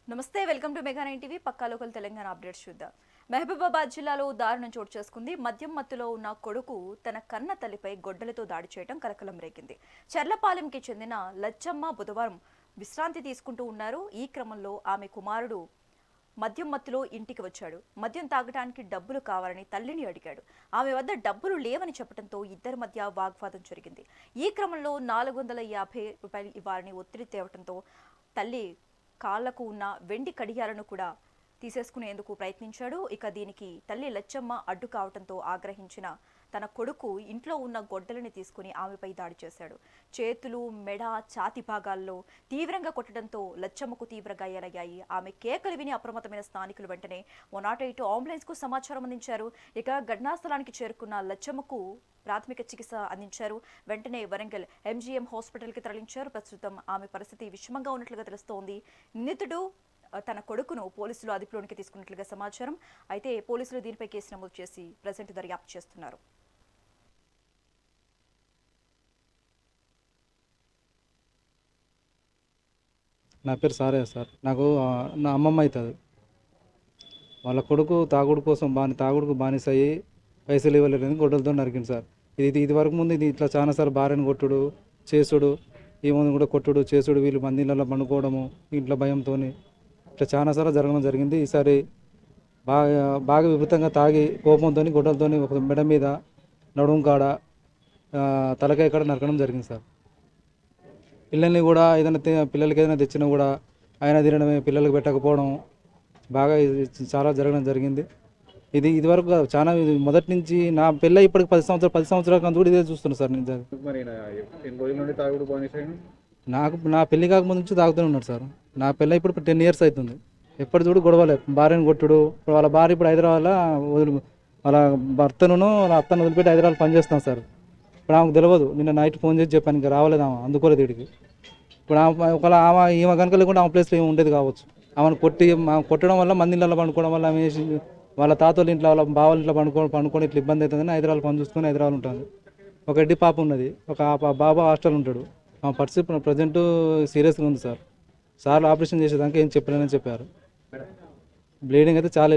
నమస్తే welcome to mega 9 TV పక్కా local Telangana updates చూద్దాం. మహబూబాబాద్ జిల్లాలో దారుణం చోటు చేసుకుంది. మద్యం మత్తులో ఉన్న కొడుకు తన కన్న తల్లిపై గొడ్డలతో దాడి చేయడం కలకలం రేగింది. చర్లపాలెంకి చెందిన లచ్చమ్మ బుధవారం విశ్రాంతి తీసుకుంటూ ఉన్నారు. ఈ క్రమంలో ఆమె కుమారుడు మద్యం మత్తులో ఇంటికి వచ్చాడు. మద్యం తాగడానికి డబ్బులు కావాలని తల్లిని అడిగాడు. ఆమె వద్ద డబ్బులు లేవని చెప్పడంతో ఇద్దరి మధ్య వాగ్వాదం జరిగింది. ఈ క్రమంలో 450 రూపాయలు ఇవ్వాలని ఒత్తిడి తేవడంతో తల్లి కాళ్లకు ఉన్న వెండి కడియాలను కూడా తీసేసుకునేందుకు ప్రయత్నించాడు. ఇక దీనికి తల్లి లచ్చమ్మ అడ్డు కావడంతో ఆగ్రహించిన తన కొడుకు ఇంట్లో ఉన్న గొడ్డలిని తీసుకుని ఆమెపై దాడి చేశాడు. చేతులు, మెడ, ఛాతి భాగాల్లో తీవ్రంగా కొట్టడంతో లచ్చమ్మకు తీవ్ర గాయాలయ్యాయి. ఆమె కేకలు విని అప్రమత్తమైన స్థానికులు వెంటనే 108 అంబులెన్స్ కు సమాచారం అందించారు. ఇక ఘటనా స్థలానికి చేరుకున్న లచ్చమ్మకు ప్రాథమిక చికిత్స అందించారు. వెంటనే వరంగల్ MGM హాస్పిటల్కి తరలించారు. ప్రస్తుతం ఆమె పరిస్థితి విషమంగా ఉన్నట్లుగా తెలుస్తోంది. నిందితుడు తన కొడుకును పోలీసులు అదుపులోనికి తీసుకున్నట్లుగా సమాచారం. అయితే పోలీసులు దీనిపై కేసు నమోదు చేసి ప్రజెంట్ దర్యాప్తు చేస్తున్నారు. నా పేరు సారయ్య సార్. నాకు నా అమ్మమ్మ అవుతుంది. వాళ్ళ కొడుకు తాగుడు కోసం తాగుడుకు బానిస అయ్యి పైసలు ఇవ్వలేదని గొడ్డలతో నరికింది సార్. ఇది వరకు ముందు ఇది ఇట్లా చాలాసార్లు భార్యను కొట్టుడు చేసుడు, ఈ ముందు కూడా కొట్టుడు చేసుడు, వీళ్ళు మందిళ్ళలో పండుకోవడము ఇంట్లో భయంతో ఇట్లా చాలాసార్లు జరగడం జరిగింది. ఈసారి బాగా విపరీతంగా తాగి కోపంతో గొడ్డలతో ఒక మెడ మీద, నడుము కాడ, తలకాయ కాడ నరకడం జరిగింది సార్. పిల్లల్ని కూడా పిల్లలకి ఏదైనా తెచ్చినా కూడా ఆయన తినడమే, పిల్లలకు పెట్టకపోవడం బాగా చాలా జరగడం జరిగింది. ఇదివరకు చాలా మొదటి నుంచి నా పెళ్ళి ఇప్పటికి 10 సంవత్సరాల కంటే కూడా ఇదే చూస్తున్నాను సార్. నా పెళ్లి కాకముందు నుంచి తాగుతూనే ఉన్నాడు సార్. నా పెళ్ళి ఇప్పుడు 10 years అవుతుంది. ఎప్పటి చూడు గొడవలే, భార్యను కొట్టుడు. ఇప్పుడు వాళ్ళ భార్య ఇప్పుడు హైదరాబాద్లో వాళ్ళ భర్తను వాళ్ళ అత్తను వదిలిపెట్టి హైదరాబాద్ పనిచేస్తాను సార్. ఇప్పుడు ఆమెకు తెలియదు. నిన్న నైట్ ఫోన్ చేసి చెప్పాను, ఇంకా రావలేదు ఆమె, అందుకోలేదు వీడికి. ఇప్పుడు ఒకవేళ ఈమె కనుక లేకుండా ఆమె ప్లేస్లో ఏమి ఉండేది కావచ్చు. ఆమెను కొట్టడం వల్ల మందిళ్ళలో పండుకోవడం వల్ల ఆమె వాళ్ళ తాతోళ్ళ ఇంట్లో, వాళ్ళ బావల ఇంట్లో పండుకొని ఇట్లా ఇబ్బంది అవుతుందని హైదరాబాద్ పని చూసుకొని హైదరాబాద్ ఉంటుంది. ఒక ఎడ్డి పాప ఉన్నది, ఒక బాబా హాస్టల్ ఉంటాడు. ఆ పరిస్థితి ప్రజెంట్ సీరియస్గా ఉంది సార్. సార్లు ఆపరేషన్ చేసేదాకా ఏం చెప్పలేనని చెప్పారు. బ్లీడింగ్ అయితే చాలా